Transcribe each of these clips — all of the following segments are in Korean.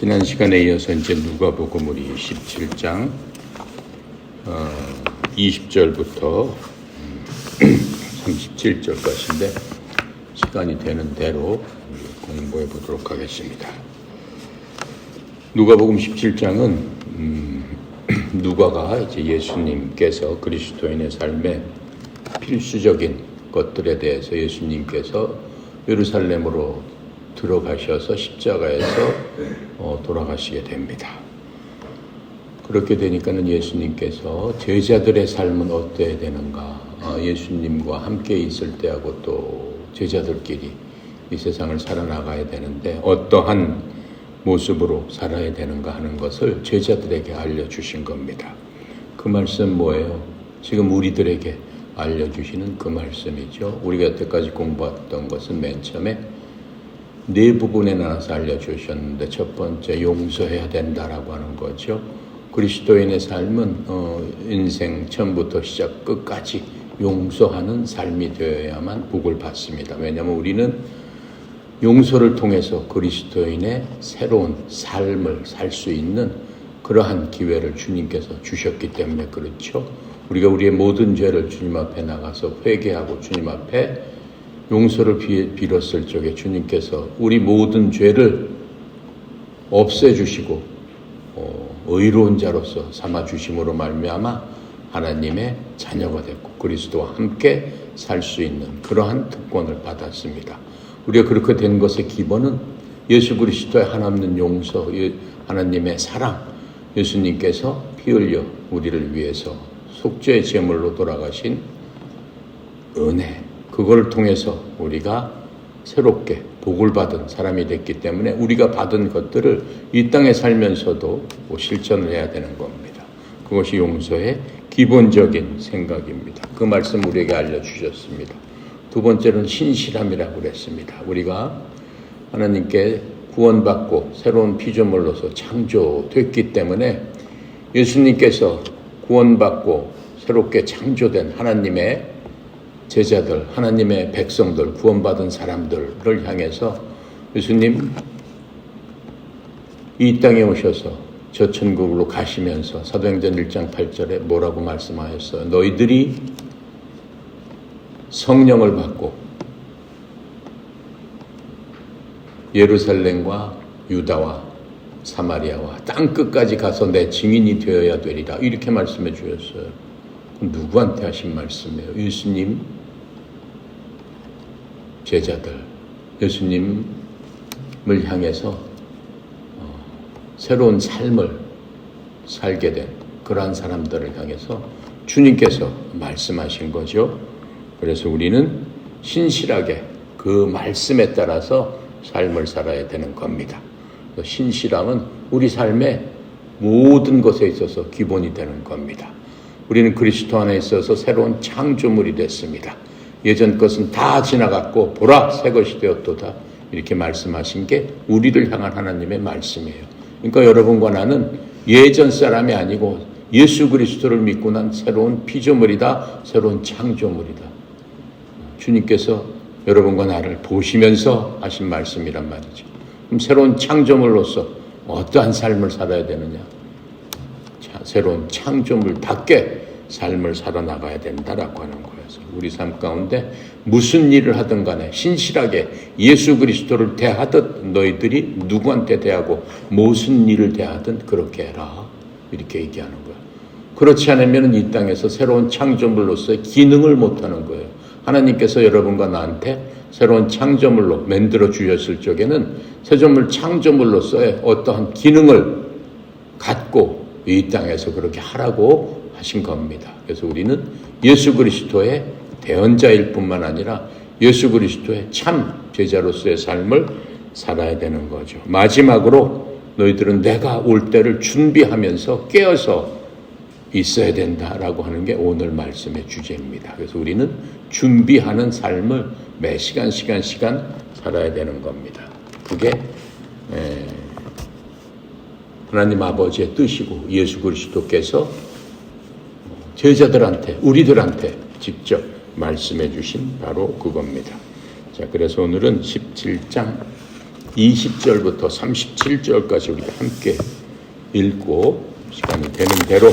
지난 시간에 이어서 이제 누가복음 우리 17장 20절부터 37절까지인데 시간이 되는 대로 공부해 보도록 하겠습니다. 누가복음 17장은 누가가 이제 예수님께서 그리스도인의 삶에 필수적인 것들에 대해서 예수님께서 예루살렘으로 들어가셔서 십자가에서 돌아가시게 됩니다. 그렇게 되니까는 예수님께서 제자들의 삶은 어때야 되는가, 예수님과 함께 있을 때하고 또 제자들끼리 이 세상을 살아나가야 되는데 어떠한 모습으로 살아야 되는가 하는 것을 제자들에게 알려주신 겁니다. 그 말씀 뭐예요? 지금 우리들에게 알려주시는 그 말씀이죠. 우리가 여태까지 공부했던 것은 맨 처음에 네 부분에 나눠서 알려주셨는데 첫 번째 용서해야 된다라고 하는 거죠. 그리스도인의 삶은 인생 처음부터 시작 끝까지 용서하는 삶이 되어야만 복을 받습니다. 왜냐하면 우리는 용서를 통해서 그리스도인의 새로운 삶을 살 수 있는 그러한 기회를 주님께서 주셨기 때문에 그렇죠. 우리가 우리의 모든 죄를 주님 앞에 나가서 회개하고 주님 앞에 용서를 빌었을 적에 주님께서 우리 모든 죄를 없애주시고 의로운 자로서 삼아주심으로 말미암아 하나님의 자녀가 됐고 그리스도와 함께 살 수 있는 그러한 특권을 받았습니다. 우리가 그렇게 된 것의 기본은 예수 그리스도의 한없는 용서, 하나님의 사랑, 예수님께서 피 흘려 우리를 위해서 속죄의 제물로 돌아가신 은혜, 그걸 통해서 우리가 새롭게 복을 받은 사람이 됐기 때문에 우리가 받은 것들을 이 땅에 살면서도 실천을 해야 되는 겁니다. 그것이 용서의 기본적인 생각입니다. 그 말씀 우리에게 알려주셨습니다. 두 번째는 신실함이라고 그랬습니다. 우리가 하나님께 구원받고 새로운 피조물로서 창조됐기 때문에 예수님께서 구원받고 새롭게 창조된 하나님의 제자들, 하나님의 백성들, 구원받은 사람들을 향해서 예수님 이 땅에 오셔서 저 천국으로 가시면서 사도행전 1장 8절에 뭐라고 말씀하셨어요? 너희들이 성령을 받고 예루살렘과 유다와 사마리아와 땅끝까지 가서 내 증인이 되어야 되리라. 이렇게 말씀해 주셨어요. 누구한테 하신 말씀이에요? 예수님 제자들, 예수님을 향해서 새로운 삶을 살게 된 그러한 사람들을 향해서 주님께서 말씀하신 거죠. 그래서 우리는 신실하게 그 말씀에 따라서 삶을 살아야 되는 겁니다. 신실함은 우리 삶의 모든 것에 있어서 기본이 되는 겁니다. 우리는 그리스도 안에 있어서 새로운 창조물이 됐습니다. 예전 것은 다 지나갔고 보라 새 것이 되었도다. 이렇게 말씀하신 게 우리를 향한 하나님의 말씀이에요. 그러니까 여러분과 나는 예전 사람이 아니고 예수 그리스도를 믿고 난 새로운 피조물이다. 새로운 창조물이다. 주님께서 여러분과 나를 보시면서 하신 말씀이란 말이죠. 그럼 새로운 창조물로서 어떠한 삶을 살아야 되느냐? 새로운 창조물답게 삶을 살아나가야 된다라고 하는 거예요. 우리 삶 가운데 무슨 일을 하든 간에 신실하게 예수 그리스도를 대하듯 너희들이 누구한테 대하고 무슨 일을 대하든 그렇게 해라. 이렇게 얘기하는 거예요. 그렇지 않으면 이 땅에서 새로운 창조물로서의 기능을 못하는 거예요. 하나님께서 여러분과 나한테 새로운 창조물로 만들어 주셨을 적에는 새조물 창조물로서의 어떠한 기능을 갖고 이 땅에서 그렇게 하라고 하신 겁니다. 그래서 우리는 예수 그리스도의 대언자일 뿐만 아니라 예수 그리스도의 참 제자로서의 삶을 살아야 되는 거죠. 마지막으로 너희들은 내가 올 때를 준비하면서 깨어서 있어야 된다라고 하는 게 오늘 말씀의 주제입니다. 그래서 우리는 준비하는 삶을 매 시간 살아야 되는 겁니다. 그게 하나님 아버지의 뜻이고 예수 그리스도께서 제자들한테 우리들한테 직접 말씀해 주신 바로 그겁니다. 자, 그래서 오늘은 17장 20절부터 37절까지 우리 함께 읽고 시간이 되는 대로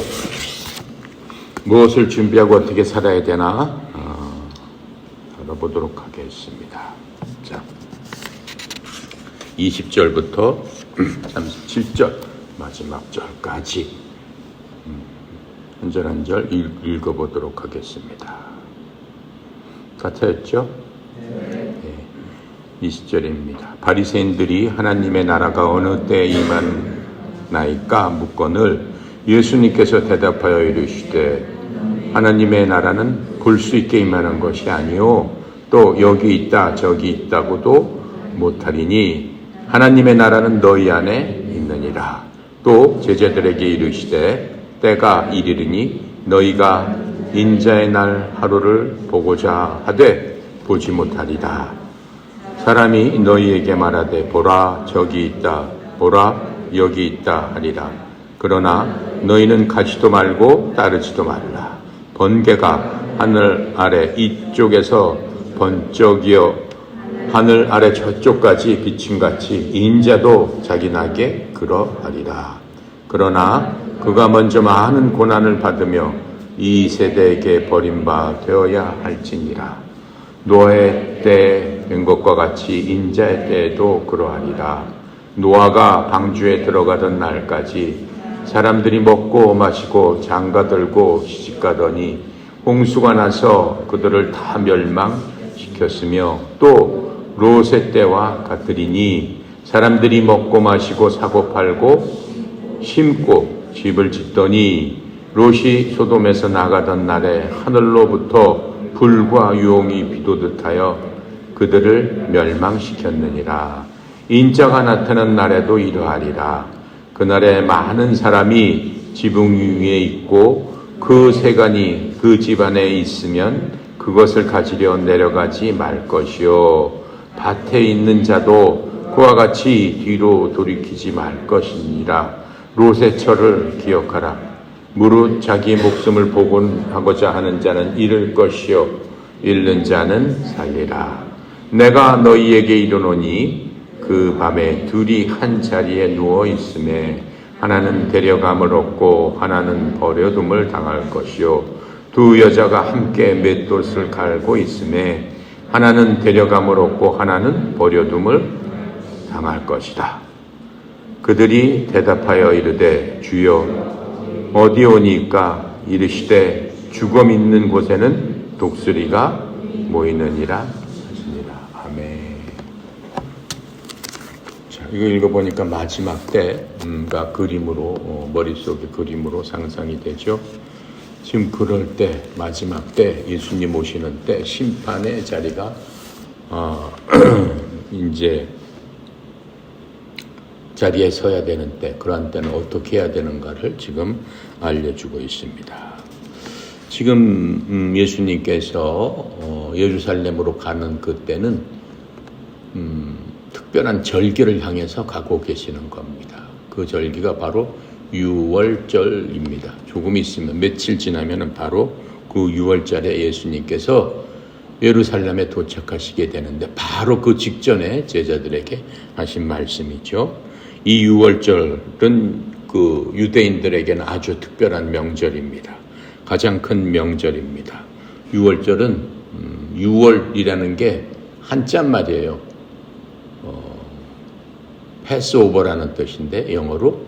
무엇을 준비하고 어떻게 살아야 되나 알아보도록 하겠습니다. 자, 20절부터 37절 마지막 절까지 한 절 한 절 읽어보도록 하겠습니다. 다 찾았죠? 네. 20절입니다. 바리새인들이 하나님의 나라가 어느 때에 임하나이까 묻거늘 예수님께서 대답하여 이르시되 하나님의 나라는 볼 수 있게 임하는 것이 아니요 또 여기 있다 저기 있다고도 못하리니 하나님의 나라는 너희 안에 있느니라. 또 제자들에게 이르시되 때가 이르리니 너희가 인자의 날 하루를 보고자 하되 보지 못하리라. 사람이 너희에게 말하되 보라 저기 있다 보라 여기 있다 하리라. 그러나 너희는 가지도 말고 따르지도 말라. 번개가 하늘 아래 이쪽에서 번쩍이어 하늘 아래 저쪽까지 비침같이 인자도 자기 나게 그러하리라. 그러나 그가 먼저 많은 고난을 받으며 이 세대에게 버림바 되어야 할지니라. 노아의 때 된 것과 같이 인자의 때에도 그러하리라. 노아가 방주에 들어가던 날까지 사람들이 먹고 마시고 장가들고 시집가더니 홍수가 나서 그들을 다 멸망시켰으며 또 롯의 때와 같으리니 사람들이 먹고 마시고 사고 팔고 심고 집을 짓더니 롯이 소돔에서 나가던 날에 하늘로부터 불과 유홍이 비도듯하여 그들을 멸망시켰느니라. 인자가 나타난 날에도 이러하리라. 그날에 많은 사람이 지붕 위에 있고 그 세간이 그 집안에 있으면 그것을 가지려 내려가지 말 것이요 밭에 있는 자도 그와 같이 뒤로 돌이키지 말 것이니라. 롯의 철을 기억하라. 무릇 자기 목숨을 복원하고자 하는 자는 잃을 것이요 잃는 자는 살리라. 내가 너희에게 이르노니 그 밤에 둘이 한 자리에 누워 있음에 하나는 데려감을 얻고 하나는 버려둠을 당할 것이요 두 여자가 함께 맷돌을 갈고 있음에 하나는 데려감을 얻고 하나는 버려둠을 당할 것이다. 그들이 대답하여 이르되 주여 어디 오니까? 이르시되 죽음 있는 곳에는 독수리가 모이느니라 하시니라. 아멘. 자, 이거 읽어보니까 마지막 때가 그림으로 머릿속에 그림으로 상상이 되죠. 지금 그럴 때 마지막 때 예수님 오시는 때 심판의 자리가 이제 자리에 서야 되는 때, 그러한 때는 어떻게 해야 되는가를 지금 알려주고 있습니다. 지금 예수님께서 예루살렘으로 가는 그때는 특별한 절기를 향해서 가고 계시는 겁니다. 그 절기가 바로 유월절입니다. 조금 있으면 며칠 지나면 바로 그 유월절에 예수님께서 예루살렘에 도착하시게 되는데 바로 그 직전에 제자들에게 하신 말씀이죠. 이 유월절은 그 유대인들에게는 아주 특별한 명절입니다. 가장 큰 명절입니다. 유월절은 유월이라는 게 한자 말이에요. 패스오버라는 뜻인데 영어로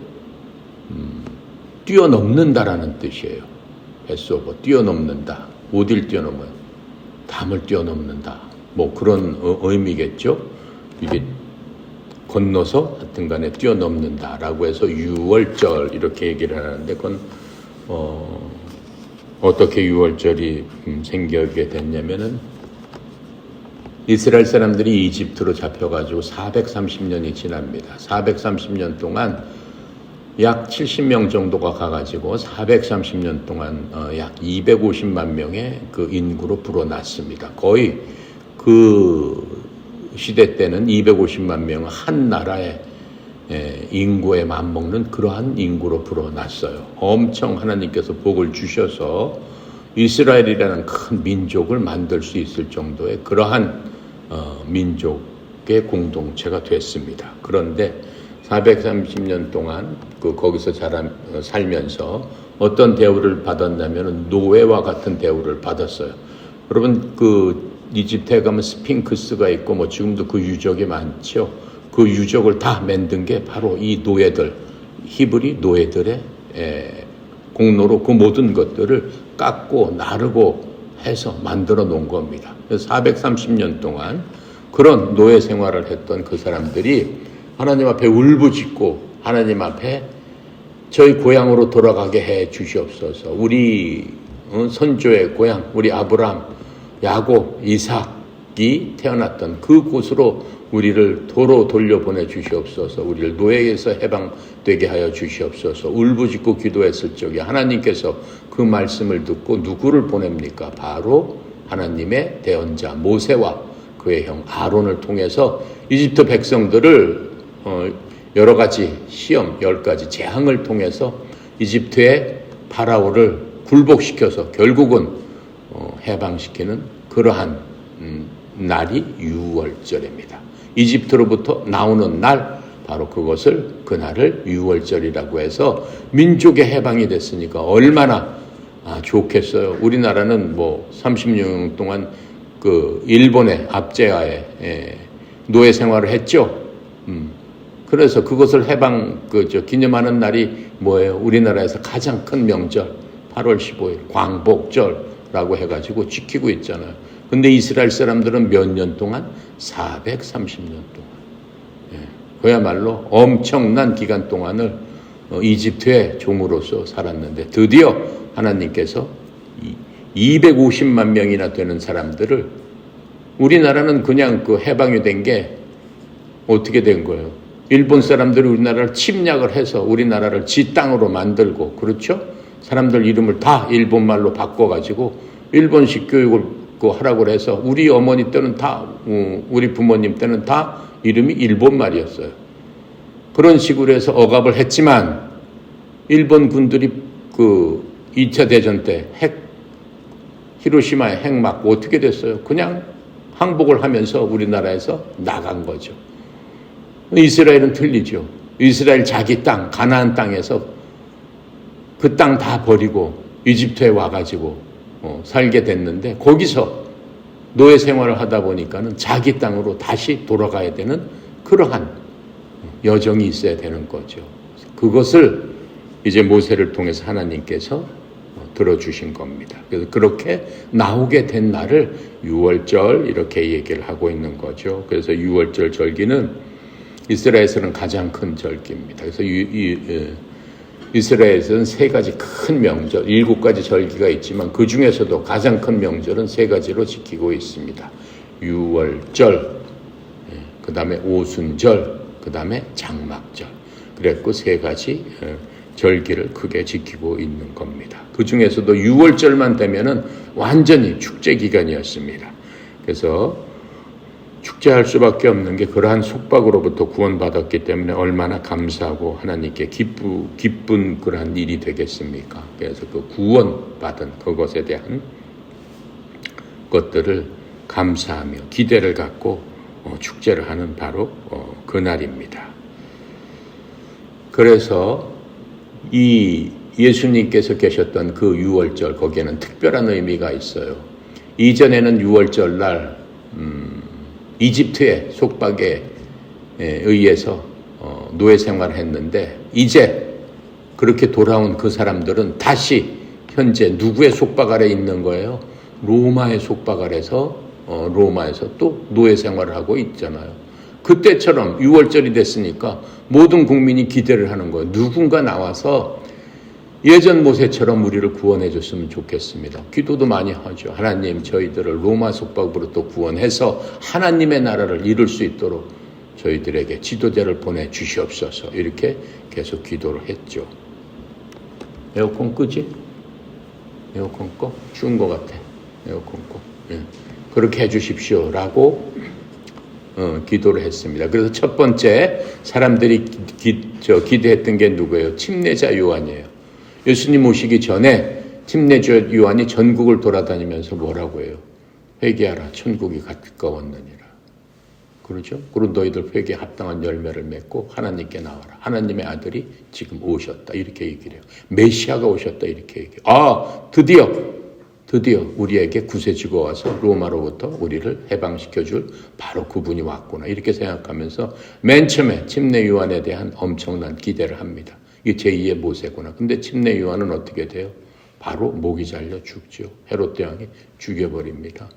뛰어넘는다라는 뜻이에요. 패스오버, 뛰어넘는다. 어딜 뛰어넘어요? 담을 뛰어넘는다. 뭐 그런 의미겠죠. 이게 건너서 하여튼 간에 뛰어넘는다라고 해서 유월절 이렇게 얘기를 하는데 그건 어떻게 유월절이 생기게 됐냐면은 이스라엘 사람들이 이집트로 잡혀가지고 430년이 지납니다. 430년 동안 약 70명 정도가 가가지고 430년 동안 약 250만 명의 그 인구로 불어났습니다. 거의 그 시대 때는 250만 명은 한 나라의 인구에 맞먹는 그러한 인구로 불어났어요. 엄청 하나님께서 복을 주셔서 이스라엘이라는 큰 민족을 만들 수 있을 정도의 그러한 민족의 가족의 공동체가 됐습니다. 그런데 430년 동안 거기서 살면서 어떤 대우를 받았냐면 노예와 같은 대우를 받았어요. 여러분 이집트에 가면 스핑크스가 있고 뭐 지금도 그 유적이 많죠. 그 유적을 다 만든 게 바로 이 노예들, 히브리 노예들의 공로로 그 모든 것들을 깎고 나르고 해서 만들어 놓은 겁니다. 그래서 430년 동안 그런 노예 생활을 했던 그 사람들이 하나님 앞에 울부짖고 하나님 앞에 저희 고향으로 돌아가게 해 주시옵소서. 우리 선조의 고향, 우리 아브라함, 야곱, 이삭이 태어났던 그 곳으로 우리를 도로 돌려보내 주시옵소서. 우리를 노예에서 해방되게 하여 주시옵소서. 울부짖고 기도했을 적에 하나님께서 그 말씀을 듣고 누구를 보냅니까? 바로 하나님의 대언자 모세와 그의 형 아론을 통해서 이집트 백성들을 여러 가지 시험, 10가지 재앙을 통해서 이집트의 파라오를 굴복시켜서 결국은 해방시키는 그러한 날이 유월절입니다. 이집트로부터 나오는 날, 바로 그날을 유월절이라고 해서 민족의 해방이 됐으니까 얼마나 좋겠어요. 우리나라는 30년 동안 일본의 압제하에 노예 생활을 했죠. 그래서 그것을 기념하는 날이 뭐예요? 우리나라에서 가장 큰 명절 8월 15일 광복절라고 해가지고 지키고 있잖아요. 근데 이스라엘 사람들은 몇 년 동안? 430년 동안. 그야말로 엄청난 기간 동안을 이집트의 종으로서 살았는데 드디어 하나님께서 250만 명이나 되는 사람들을, 우리나라는 그냥 해방이 된 게 어떻게 된 거예요? 일본 사람들이 우리나라를 침략을 해서 우리나라를 지 땅으로 만들고, 그렇죠? 사람들 이름을 다 일본말로 바꿔가지고 일본식 교육을 하라고 해서 우리 어머니 때는 다, 우리 부모님 때는 다 이름이 일본말이었어요. 그런 식으로 해서 억압을 했지만 일본 군들이 2차 대전 때 히로시마에 핵 맞고 어떻게 됐어요? 그냥 항복을 하면서 우리나라에서 나간 거죠. 이스라엘은 틀리죠. 이스라엘 자기 땅, 가나안 땅에서 그 땅 다 버리고 이집트에 와가지고 살게 됐는데, 거기서 노예 생활을 하다 보니까는 자기 땅으로 다시 돌아가야 되는 그러한 여정이 있어야 되는 거죠. 그것을 이제 모세를 통해서 하나님께서 들어주신 겁니다. 그래서 그렇게 나오게 된 날을 유월절 이렇게 얘기를 하고 있는 거죠. 그래서 유월절 절기는 이스라엘에서는 가장 큰 절기입니다. 그래서 이스라엘에서는 3가지 큰 명절, 7가지 절기가 있지만 그 중에서도 가장 큰 명절은 3가지로 지키고 있습니다. 유월절, 그 다음에 오순절, 그 다음에 장막절. 그랬고 3가지 절기를 크게 지키고 있는 겁니다. 그 중에서도 6월절만 되면은 완전히 축제 기간이었습니다. 그래서 축제할 수밖에 없는 게 그러한 속박으로부터 구원받았기 때문에 얼마나 감사하고 하나님께 기쁜 그러한 일이 되겠습니까? 그래서 그 구원받은 그것에 대한 것들을 감사하며 기대를 갖고 축제를 하는 바로 그날입니다. 그래서 이 예수님께서 계셨던 그 유월절, 거기에는 특별한 의미가 있어요. 이전에는 유월절 날 이집트의 속박에 의해서 노예 생활을 했는데, 이제 그렇게 돌아온 그 사람들은 다시 현재 누구의 속박 아래 있는 거예요? 로마의 속박 아래서 로마에서 또 노예 생활을 하고 있잖아요. 그때처럼 유월절이 됐으니까 모든 국민이 기대를 하는 거예요. 누군가 나와서 예전 모세처럼 우리를 구원해 줬으면 좋겠습니다. 기도도 많이 하죠. 하나님, 저희들을 로마 속박으로부터 구원해서 하나님의 나라를 이룰 수 있도록 저희들에게 지도자를 보내주시옵소서. 이렇게 계속 기도를 했죠. 에어컨 끄지? 에어컨 꺼? 추운 것 같아. 에어컨 꺼. 예. 그렇게 해주십시오 라고 기도를 했습니다. 그래서 첫 번째 사람들이 기대했던 게 누구예요? 침례자 요한이에요. 예수님 오시기 전에 침례자 요한이 전국을 돌아다니면서 뭐라고 해요? 회개하라, 천국이 가까웠느니라. 그러죠? 그리고 너희들 회개에 합당한 열매를 맺고 하나님께 나와라. 하나님의 아들이 지금 오셨다. 이렇게 얘기를 해요. 메시아가 오셨다. 이렇게 얘기해요. 드디어 우리에게 구세주가 와서 로마로부터 우리를 해방시켜 줄 바로 그분이 왔구나. 이렇게 생각하면서 맨 처음에 침례 요한에 대한 엄청난 기대를 합니다. 이게 제2의 모세구나. 근데 침례 요한은 어떻게 돼요? 바로 목이 잘려 죽죠. 헤롯 왕이 죽여버립니다.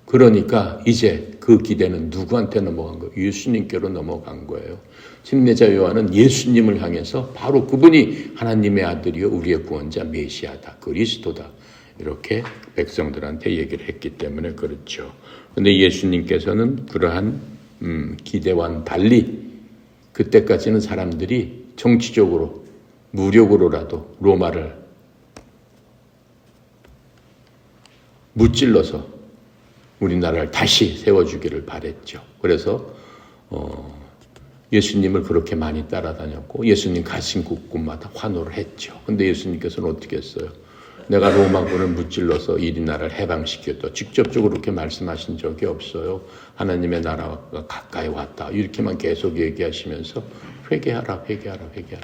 그러니까 이제 그 기대는 누구한테 넘어간 거예요? 예수님께로 넘어간 거예요. 침례자 요한은 예수님을 향해서 바로 그분이 하나님의 아들이요 우리의 구원자 메시아다. 그리스도다. 이렇게 백성들한테 얘기를 했기 때문에 그렇죠. 그런데 예수님께서는 그러한 기대와는 달리 그때까지는 사람들이 정치적으로 무력으로라도 로마를 무찔러서 우리나라를 다시 세워주기를 바랬죠. 그래서 예수님을 그렇게 많이 따라다녔고 예수님 가신 곳곳마다 환호를 했죠. 근데 예수님께서는 어떻게 했어요? 내가 로마군을 무찔러서 이 나라를 해방시켰다. 직접적으로 그렇게 말씀하신 적이 없어요. 하나님의 나라가 가까이 왔다. 이렇게만 계속 얘기하시면서 회개하라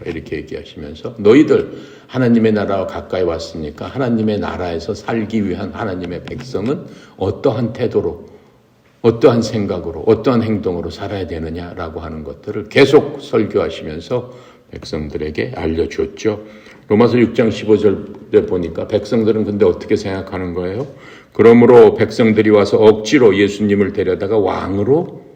이렇게 얘기하시면서 너희들 하나님의 나라와 가까이 왔으니까 하나님의 나라에서 살기 위한 하나님의 백성은 어떠한 태도로 어떠한 생각으로 어떠한 행동으로 살아야 되느냐라고 하는 것들을 계속 설교하시면서 백성들에게 알려줬죠. 로마서 6장 15절에 보니까 백성들은 근데 어떻게 생각하는 거예요? 그러므로 백성들이 와서 억지로 예수님을 데려다가 왕으로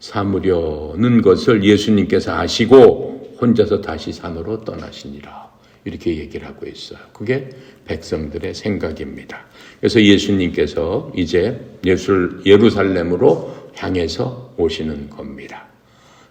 삼으려는 것을 예수님께서 아시고 혼자서 다시 산으로 떠나시니라. 이렇게 얘기를 하고 있어요. 그게 백성들의 생각입니다. 그래서 예수님께서 이제 예루살렘으로 향해서 오시는 겁니다.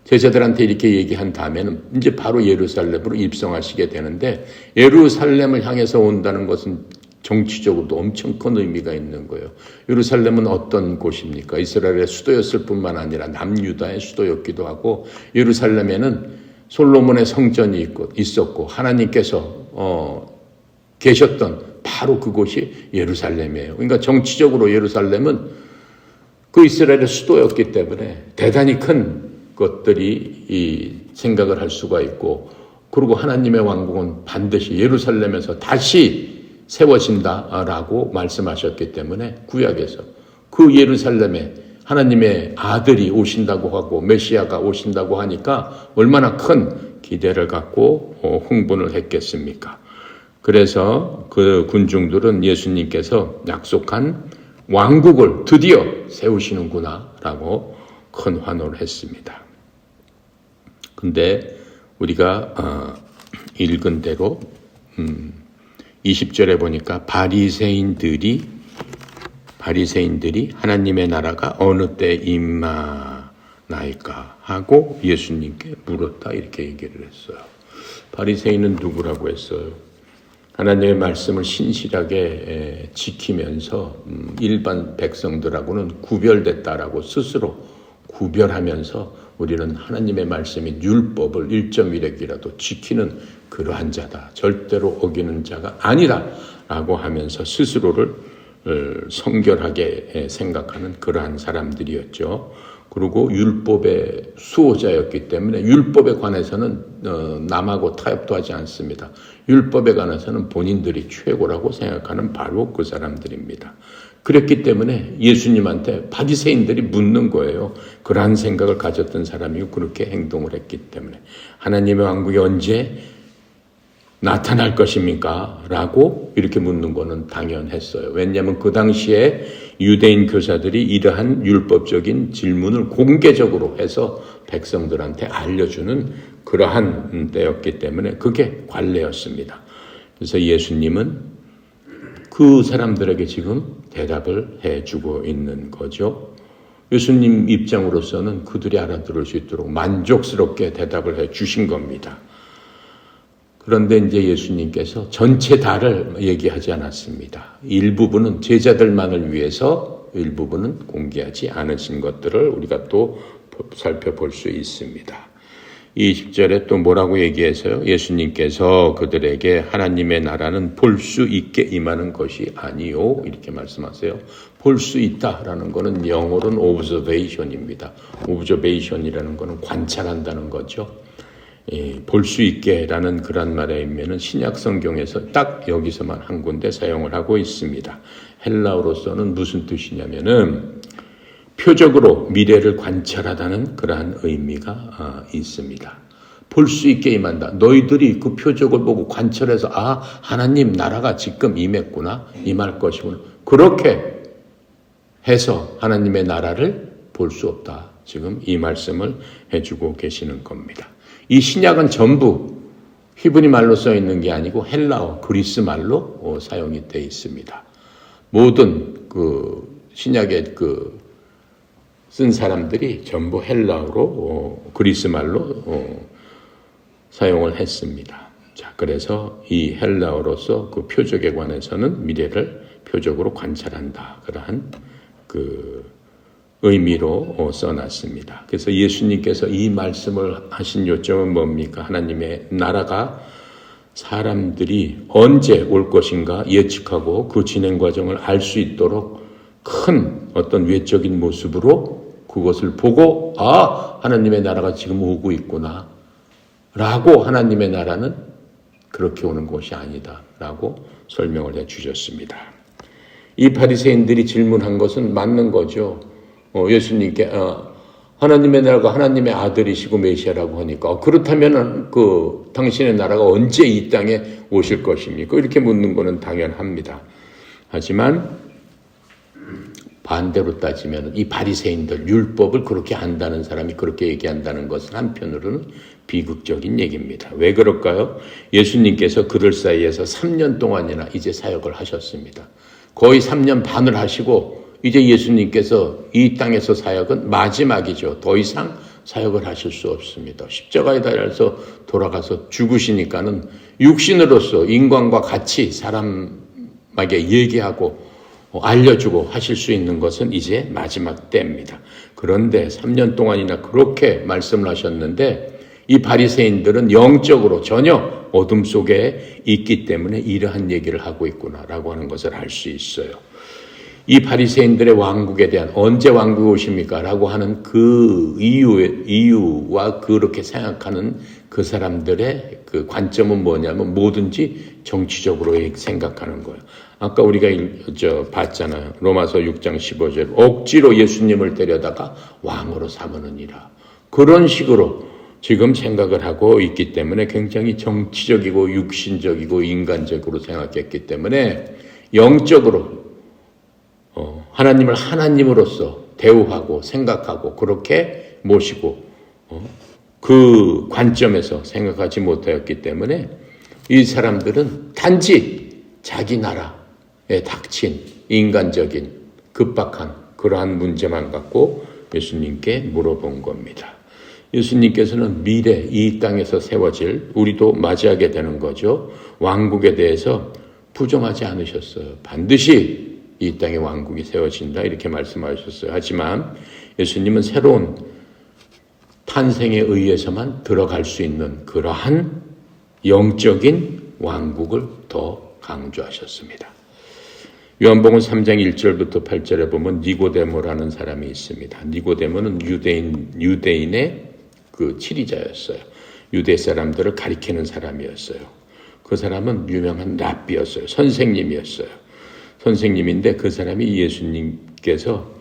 제자들한테 이렇게 얘기한 다음에는 이제 바로 예루살렘으로 입성하시게 되는데 예루살렘을 향해서 온다는 것은 정치적으로도 엄청 큰 의미가 있는 거예요. 예루살렘은 어떤 곳입니까? 이스라엘의 수도였을 뿐만 아니라 남유다의 수도였기도 하고 예루살렘에는 솔로몬의 성전이 있었고 하나님께서 계셨던 바로 그곳이 예루살렘이에요. 그러니까 정치적으로 예루살렘은 그 이스라엘의 수도였기 때문에 대단히 큰 것들이 생각을 할 수가 있고 그리고 하나님의 왕국은 반드시 예루살렘에서 다시 세워진다라고 말씀하셨기 때문에 구약에서 그 예루살렘에 하나님의 아들이 오신다고 하고 메시아가 오신다고 하니까 얼마나 큰 기대를 갖고 흥분을 했겠습니까? 그래서 그 군중들은 예수님께서 약속한 왕국을 드디어 세우시는구나 라고 큰 환호를 했습니다. 근데 우리가 읽은 대로 20절에 보니까 바리새인들이 하나님의 나라가 어느 때 임하나이까 하고 예수님께 물었다 이렇게 얘기를 했어요. 바리새인은 누구라고 했어요? 하나님의 말씀을 신실하게 지키면서 일반 백성들하고는 구별됐다라고 스스로 구별하면서 우리는 하나님의 말씀인 율법을 1.1핵이라도 지키는 그러한 자다. 절대로 어기는 자가 아니다. 라고 하면서 스스로를 성결하게 생각하는 그러한 사람들이었죠. 그리고 율법의 수호자였기 때문에 율법에 관해서는 남하고 타협도 하지 않습니다. 율법에 관해서는 본인들이 최고라고 생각하는 바로 그 사람들입니다. 그랬기 때문에 예수님한테 바리새인들이 묻는 거예요. 그러한 생각을 가졌던 사람이 그렇게 행동을 했기 때문에 하나님의 왕국이 언제 나타날 것입니까? 라고 이렇게 묻는 거는 당연했어요. 왜냐하면 그 당시에 유대인 교사들이 이러한 율법적인 질문을 공개적으로 해서 백성들한테 알려주는 그러한 때였기 때문에 그게 관례였습니다. 그래서 예수님은 그 사람들에게 지금 대답을 해주고 있는 거죠. 예수님 입장으로서는 그들이 알아들을 수 있도록 만족스럽게 대답을 해 주신 겁니다. 그런데 이제 예수님께서 전체 다를 얘기하지 않았습니다. 일부분은 제자들만을 위해서 일부분은 공개하지 않으신 것들을 우리가 또 살펴볼 수 있습니다. 20절에 또 뭐라고 얘기해서요? 예수님께서 그들에게 하나님의 나라는 볼 수 있게 임하는 것이 아니요. 이렇게 말씀하세요. 볼 수 있다라는 것은 영어로는 observation입니다. observation이라는 것은 관찰한다는 거죠. 볼 수 있게라는 그런 말에 의미는 신약 성경에서 딱 여기서만 한 군데 사용을 하고 있습니다. 헬라어로서는 무슨 뜻이냐면은 표적으로 미래를 관찰하다는 그러한 의미가 있습니다. 볼 수 있게 임한다. 너희들이 그 표적을 보고 관찰해서 하나님 나라가 지금 임했구나, 임할 것이구나. 그렇게 해서 하나님의 나라를 볼 수 없다. 지금 이 말씀을 해주고 계시는 겁니다. 이 신약은 전부 히브리 말로 써 있는 게 아니고 헬라어, 그리스 말로 사용이 되어 있습니다. 모든 그 신약의 쓴 사람들이 전부 헬라어로 그리스 말로 사용을 했습니다. 자, 그래서 이 헬라어로서 그 표적에 관해서는 미래를 표적으로 관찰한다. 그러한 그 의미로 써놨습니다. 그래서 예수님께서 이 말씀을 하신 요점은 뭡니까? 하나님의 나라가 사람들이 언제 올 것인가 예측하고 그 진행 과정을 알 수 있도록 큰 어떤 외적인 모습으로 그것을 보고 하나님의 나라가 지금 오고 있구나 라고 하나님의 나라는 그렇게 오는 것이 아니다 라고 설명을 해 주셨습니다. 이 바리새인들이 질문한 것은 맞는 거죠. 예수님께 하나님의 나라가 하나님의 아들이시고 메시아라고 하니까 그렇다면 당신의 나라가 언제 이 땅에 오실 것입니까? 이렇게 묻는 것은 당연합니다. 하지만 반대로 따지면 이 바리새인들 율법을 그렇게 안다는 사람이 그렇게 얘기한다는 것은 한편으로는 비극적인 얘기입니다. 왜 그럴까요? 예수님께서 그들 사이에서 3년 동안이나 이제 사역을 하셨습니다. 거의 3년 반을 하시고 이제 예수님께서 이 땅에서 사역은 마지막이죠. 더 이상 사역을 하실 수 없습니다. 십자가에 달려서 돌아가서 죽으시니까는 육신으로서 인간과 같이 사람에게 얘기하고 알려주고 하실 수 있는 것은 이제 마지막 때입니다. 그런데 3년 동안이나 그렇게 말씀을 하셨는데 이 바리새인들은 영적으로 전혀 어둠 속에 있기 때문에 이러한 얘기를 하고 있구나라고 하는 것을 알 수 있어요. 이 바리새인들의 왕국에 대한 언제 왕국이 오십니까? 라고 하는 그 이유와 그렇게 생각하는 그 사람들의 그 관점은 뭐냐면 뭐든지 정치적으로 생각하는 거예요. 아까 우리가 봤잖아요. 로마서 6장 15절 억지로 예수님을 데려다가 왕으로 삼으느니라. 그런 식으로 지금 생각을 하고 있기 때문에 굉장히 정치적이고 육신적이고 인간적으로 생각했기 때문에 영적으로 하나님을 하나님으로서 대우하고 생각하고 그렇게 모시고 그 관점에서 생각하지 못하였기 때문에 이 사람들은 단지 자기 나라에 닥친 인간적인 급박한 그러한 문제만 갖고 예수님께 물어본 겁니다. 예수님께서는 미래 이 땅에서 세워질 우리도 맞이하게 되는 거죠. 왕국에 대해서 부정하지 않으셨어요. 반드시 이 땅에 왕국이 세워진다 이렇게 말씀하셨어요. 하지만 예수님은 새로운 탄생에 의해서만 들어갈 수 있는 그러한 영적인 왕국을 더 강조하셨습니다. 요한복음 3장 1절부터 8절에 보면 니고데모라는 사람이 있습니다. 니고데모는 유대인의 그 치리자였어요. 유대 사람들을 가리키는 사람이었어요. 그 사람은 유명한 랍비였어요. 선생님이었어요. 선생님인데 그 사람이 예수님께서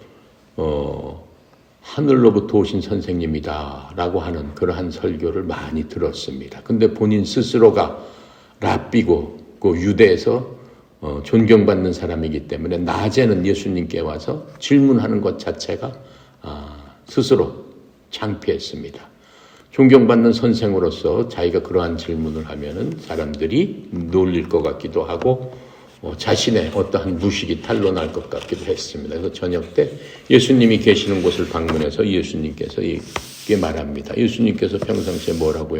하늘로부터 오신 선생님이다 라고 하는 그러한 설교를 많이 들었습니다. 근데 본인 스스로가 랍비고 그 유대에서 존경받는 사람이기 때문에 낮에는 예수님께 와서 질문하는 것 자체가 스스로 창피했습니다. 존경받는 선생으로서 자기가 그러한 질문을 하면은 사람들이 놀릴 것 같기도 하고 자신의 어떠한 무식이 탄로날 것 같기도 했습니다. 그래서 저녁 때 예수님이 계시는 곳을 방문해서 예수님께서 이렇게 말합니다. 예수님께서 평상시에 뭐라고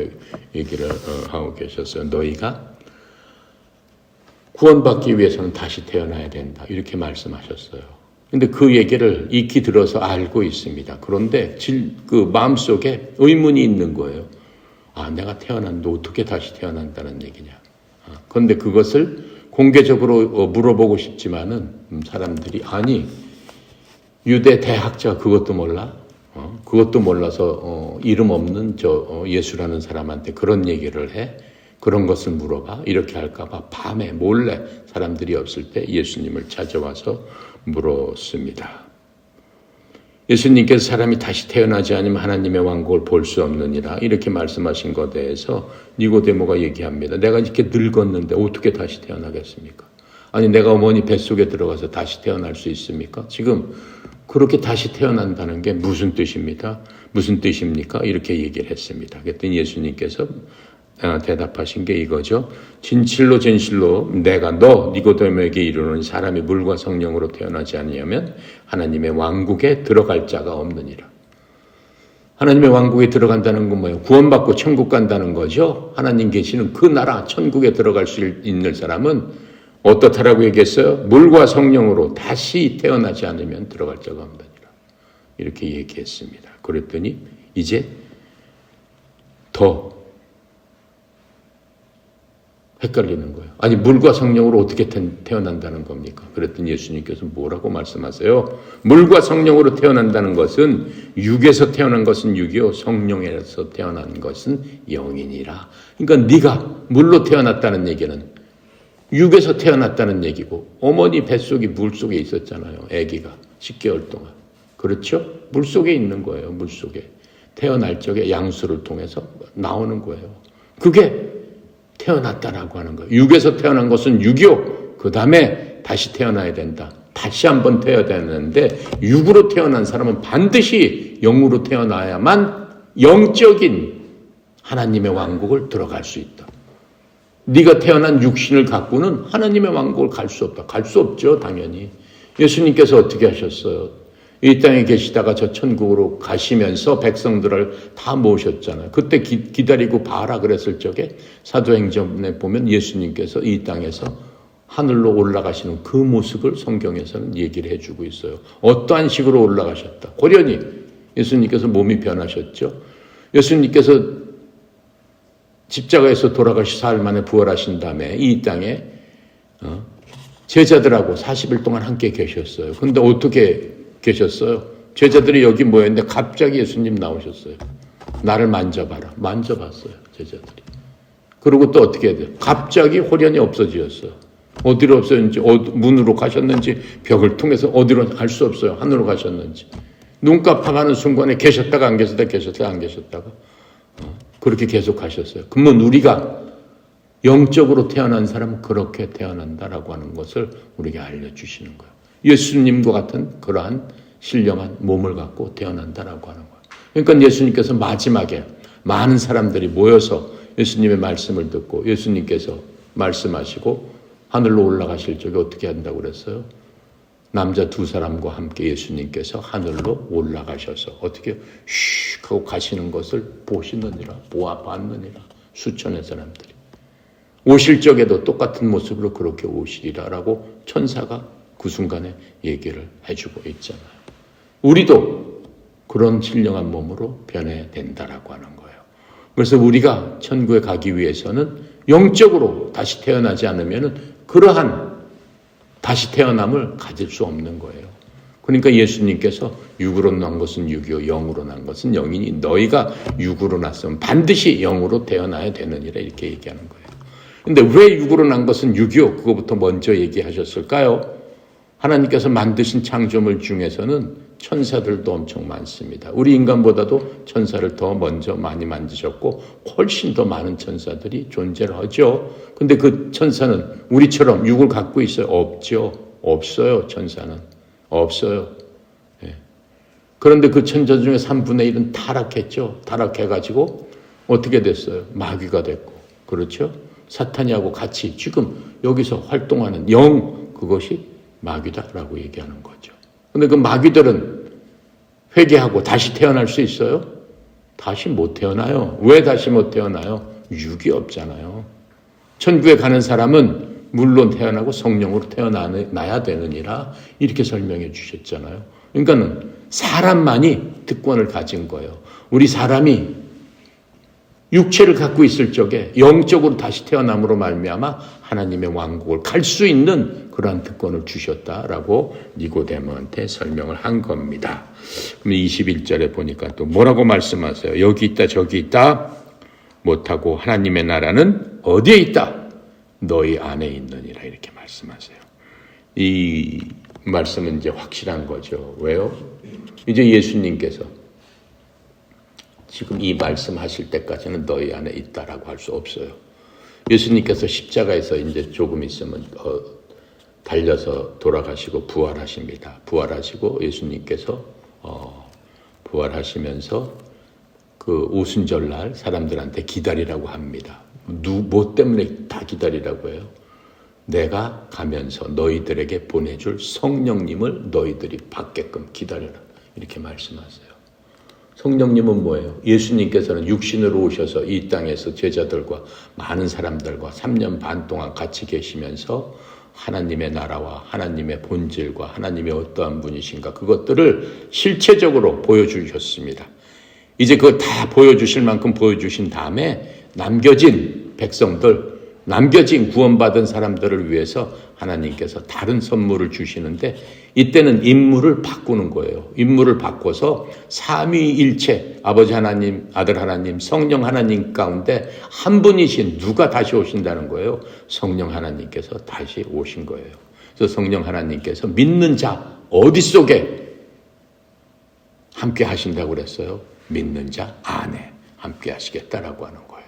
얘기를 하고 계셨어요? 너희가 구원받기 위해서는 다시 태어나야 된다. 이렇게 말씀하셨어요. 근데 그 얘기를 익히 들어서 알고 있습니다. 그런데 그 마음속에 의문이 있는 거예요. 내가 태어났는데 어떻게 다시 태어난다는 얘기냐. 그런데 그것을 공개적으로 물어보고 싶지만은 사람들이 유대 대학자 그것도 몰라? 그것도 몰라서 이름 없는 예수라는 사람한테 그런 얘기를 해? 그런 것을 물어봐? 이렇게 할까봐 밤에 몰래 사람들이 없을 때 예수님을 찾아와서 물었습니다. 예수님께서 사람이 다시 태어나지 않으면 하나님의 왕국을 볼 수 없느니라 이렇게 말씀하신 것에 대해서 니고데모가 얘기합니다. 내가 이렇게 늙었는데 어떻게 다시 태어나겠습니까? 아니 내가 어머니 뱃속에 들어가서 다시 태어날 수 있습니까? 지금 그렇게 다시 태어난다는 게 무슨 뜻입니까? 무슨 뜻입니까? 이렇게 얘기를 했습니다. 그랬더니 예수님께서 대답하신 게 이거죠. 진실로 진실로 내가 너 니고데모에게 이르노니 사람이 물과 성령으로 태어나지 아니하면 하나님의 왕국에 들어갈 자가 없느니라. 하나님의 왕국에 들어간다는 건 뭐예요? 구원받고 천국 간다는 거죠. 하나님 계시는 그 나라 천국에 들어갈 수 있는 사람은 어떻다라고 얘기했어요? 물과 성령으로 다시 태어나지 않으면 들어갈 자가 없느니라. 이렇게 얘기했습니다. 그랬더니 이제 더 헷갈리는 거예요. 아니 물과 성령으로 어떻게 태어난다는 겁니까? 그랬더니 예수님께서 뭐라고 말씀하세요? 물과 성령으로 태어난다는 것은 육에서 태어난 것은 육이요 성령에서 태어난 것은 영이니라. 그러니까 네가 물로 태어났다는 얘기는 육에서 태어났다는 얘기고 어머니 뱃속이 물속에 있었잖아요. 아기가 10개월 동안. 그렇죠? 물속에 있는 거예요. 물속에. 태어날 적에 양수를 통해서 나오는 거예요. 그게 태어났다라고 하는 거예요. 육에서 태어난 것은 육이요. 그 다음에 다시 태어나야 된다. 다시 한번 태어나야 되는데 육으로 태어난 사람은 반드시 영으로 태어나야만 영적인 하나님의 왕국을 들어갈 수 있다. 네가 태어난 육신을 갖고는 하나님의 왕국을 갈 수 없다. 갈 수 없죠. 당연히. 예수님께서 어떻게 하셨어요? 이 땅에 계시다가 저 천국으로 가시면서 백성들을 다 모으셨잖아요. 그때 기다리고 봐라 그랬을 적에 사도행전에 보면 예수님께서 이 땅에서 하늘로 올라가시는 그 모습을 성경에서는 얘기를 해주고 있어요. 어떠한 식으로 올라가셨다. 고련히 예수님께서 몸이 변하셨죠. 예수님께서 십자가에서 돌아가시 사흘 만에 부활하신 다음에 이 땅에 제자들하고 40일 동안 함께 계셨어요. 근데 어떻게 계셨어요? 제자들이 여기 모였는데 갑자기 예수님 나오셨어요. 나를 만져봐라. 만져봤어요. 제자들이. 그리고 또 어떻게 해야 돼요? 갑자기 호련히 없어지셨어요. 어디로 없어졌는지, 문으로 가셨는지, 벽을 통해서 어디로 갈 수 없어요. 하늘로 가셨는지. 눈 깜빡하는 순간에 계셨다가 안 계셨다가 계셨다가 안 계셨다가 그렇게 계속 하셨어요. 그러면 우리가 영적으로 태어난 사람은 그렇게 태어난다라고 하는 것을 우리에게 알려주시는 거예요. 예수님과 같은 그러한 신령한 몸을 갖고 태어난다라고 하는 거예요. 그러니까 예수님께서 마지막에 많은 사람들이 모여서 예수님의 말씀을 듣고 예수님께서 말씀하시고 하늘로 올라가실 적에 어떻게 한다고 그랬어요? 남자 두 사람과 함께 예수님께서 하늘로 올라가셔서 어떻게 슉 하고 가시는 것을 보시느니라, 보았느니라, 수천의 사람들이. 오실 적에도 똑같은 모습으로 그렇게 오시리라라고 천사가 그 순간에 얘기를 해주고 있잖아요. 우리도 그런 신령한 몸으로 변해야 된다라고 하는 거예요. 그래서 우리가 천국에 가기 위해서는 영적으로 다시 태어나지 않으면 그러한 다시 태어남을 가질 수 없는 거예요. 그러니까 예수님께서 육으로 난 것은 육이요 영으로 난 것은 영이니 너희가 육으로 났으면 반드시 영으로 태어나야 되느니라 이렇게 얘기하는 거예요. 근데 왜 육으로 난 것은 육이요? 그거부터 먼저 얘기하셨을까요? 하나님께서 만드신 창조물 중에서는 천사들도 엄청 많습니다. 우리 인간보다도 천사를 더 먼저 많이 만드셨고 훨씬 더 많은 천사들이 존재를 하죠. 근데 그 천사는 우리처럼 육을 갖고 있어요? 없죠. 없어요. 천사는. 없어요. 예. 그런데 그 천사 중에 3분의 1은 타락했죠. 타락해가지고 어떻게 됐어요? 마귀가 됐고. 그렇죠? 사탄이하고 같이 지금 여기서 활동하는 영, 그것이 마귀다라고 얘기하는 거죠. 근데 그 마귀들은 회개하고 다시 태어날 수 있어요? 다시 못 태어나요. 왜 다시 못 태어나요? 육이 없잖아요. 천국에 가는 사람은 물론 태어나고 성령으로 태어나야 되느니라 이렇게 설명해 주셨잖아요. 그러니까는 사람만이 특권을 가진 거예요. 우리 사람이 육체를 갖고 있을 적에 영적으로 다시 태어남으로 말미암아 하나님의 왕국을 갈 수 있는 그러한 특권을 주셨다라고 니고데모한테 설명을 한 겁니다. 그럼 21절에 보니까 또 뭐라고 말씀하세요? 여기 있다 저기 있다 못하고 하나님의 나라는 어디에 있다? 너희 안에 있느니라 이렇게 말씀하세요. 이 말씀은 이제 확실한 거죠. 왜요? 이제 예수님께서 지금 이 말씀하실 때까지는 너희 안에 있다라고 할 수 없어요. 예수님께서 십자가에서 이제 조금 있으면 달려서 돌아가시고 부활하십니다. 부활하시고 예수님께서 부활하시면서 그 오순절날 사람들한테 기다리라고 합니다. 뭐 때문에 다 기다리라고 해요? 내가 가면서 너희들에게 보내줄 성령님을 너희들이 받게끔 기다려라. 이렇게 말씀하세요. 성령님은 뭐예요? 예수님께서는 육신으로 오셔서 이 땅에서 제자들과 많은 사람들과 3년 반 동안 같이 계시면서 하나님의 나라와 하나님의 본질과 하나님의 어떠한 분이신가 그것들을 실체적으로 보여주셨습니다. 이제 그거 다 보여주실 만큼 보여주신 다음에 남겨진 백성들, 남겨진 구원받은 사람들을 위해서 하나님께서 다른 선물을 주시는데 이때는 인물을 바꾸는 거예요. 인물을 바꿔서 삼위일체 아버지 하나님, 아들 하나님, 성령 하나님 가운데 한 분이신 누가 다시 오신다는 거예요. 성령 하나님께서 다시 오신 거예요. 그래서 성령 하나님께서 믿는 자 어디 속에 함께 하신다고 그랬어요? 믿는 자 안에 함께 하시겠다라고 하는 거예요.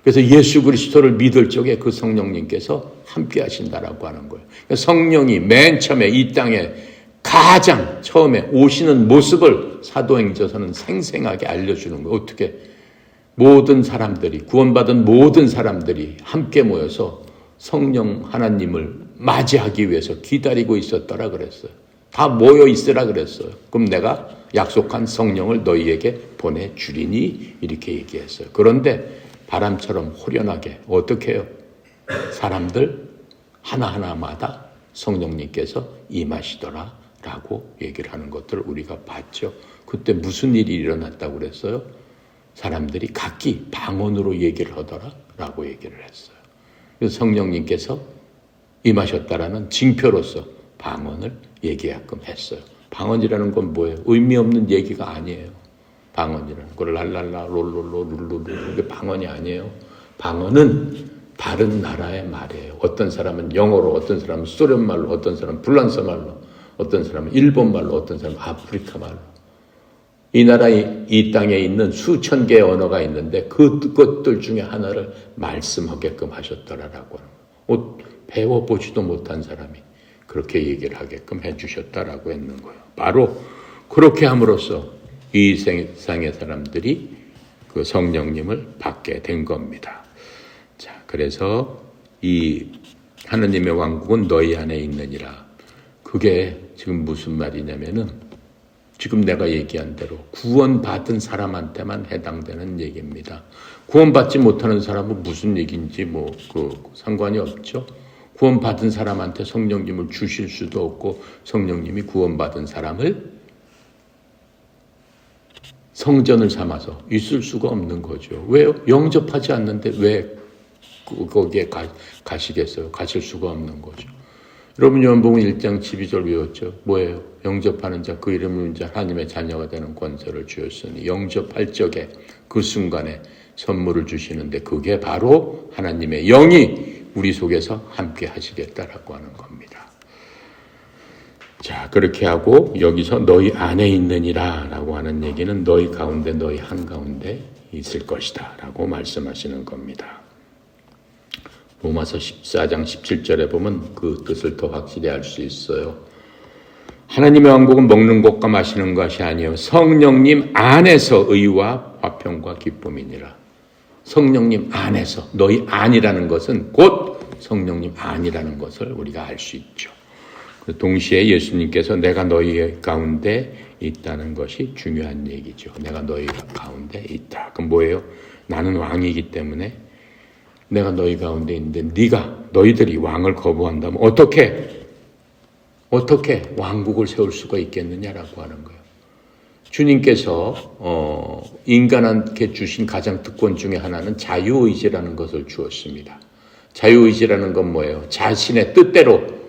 그래서 예수 그리스도를 믿을 적에 그 성령님께서 함께 하신다라고 하는 거예요. 성령이 맨 처음에 이 땅에 가장 처음에 오시는 모습을 사도행전서는 생생하게 알려주는 거예요. 어떻게 모든 사람들이 구원받은 모든 사람들이 함께 모여서 성령 하나님을 맞이하기 위해서 기다리고 있었더라 그랬어요. 다 모여 있으라 그랬어요. 그럼 내가 약속한 성령을 너희에게 보내주리니 이렇게 얘기했어요. 그런데 바람처럼 호련하게 어떻게 해요? 사람들 하나하나마다 성령님께서 임하시더라 라고 얘기를 하는 것들을 우리가 봤죠. 그때 무슨 일이 일어났다고 그랬어요? 사람들이 각기 방언으로 얘기를 하더라 라고 얘기를 했어요. 그래서 성령님께서 임하셨다라는 징표로서 방언을 얘기하끔 했어요. 방언이라는 건 뭐예요? 의미 없는 얘기가 아니에요. 방언이라는 걸 랄랄라 롤롤로 룰루루 그게 방언이 아니에요. 방언은 다른 나라의 말이에요. 어떤 사람은 영어로, 어떤 사람은 소련 말로, 어떤 사람은 불란서 말로, 어떤 사람은 일본 말로, 어떤 사람은 아프리카 말로. 이 나라의 이 땅에 있는 수천 개의 언어가 있는데 그것들 중에 하나를 말씀하게끔 하셨더라라고 하는 거예요. 배워보지도 못한 사람이 그렇게 얘기를 하게끔 해주셨다라고 했는 거예요. 바로 그렇게 함으로써 이 세상의 사람들이 그 성령님을 받게 된 겁니다. 자, 그래서 이 하느님의 왕국은 너희 안에 있느니라. 그게 지금 무슨 말이냐면은 지금 내가 얘기한 대로 구원받은 사람한테만 해당되는 얘기입니다. 구원받지 못하는 사람은 무슨 얘기인지 상관이 없죠. 구원받은 사람한테 성령님을 주실 수도 없고 성령님이 구원받은 사람을 성전을 삼아서 있을 수가 없는 거죠. 왜요? 영접하지 않는데 왜 거기에 가시겠어요? 가실 수가 없는 거죠. 여러분 요한복음 1장 12절 외웠죠? 뭐예요? 영접하는 자 그 이름을 자 하나님의 자녀가 되는 권세를 주었으니 영접할 적에 그 순간에 선물을 주시는데 그게 바로 하나님의 영이 우리 속에서 함께 하시겠다라고 하는 겁니다. 자, 그렇게 하고 여기서 너희 안에 있느니라 라고 하는 얘기는 너희 가운데 너희 한가운데 있을 것이다 라고 말씀하시는 겁니다. 로마서 14장 17절에 보면 그 뜻을 더 확실히 알 수 있어요. 하나님의 왕국은 먹는 것과 마시는 것이 아니요 성령님 안에서 의와 화평과 기쁨이니라. 성령님 안에서, 너희 안이라는 것은 곧 성령님 안이라는 것을 우리가 알 수 있죠. 동시에 예수님께서 내가 너희 가운데 있다는 것이 중요한 얘기죠. 내가 너희 가운데 있다. 그럼 뭐예요? 나는 왕이기 때문에 내가 너희 가운데 있는데 너희들이 왕을 거부한다면 어떻게 왕국을 세울 수가 있겠느냐라고 하는 거예요. 주님께서 인간한테 주신 가장 특권 중에 하나는 자유의지라는 것을 주었습니다. 자유의지라는 건 뭐예요? 자신의 뜻대로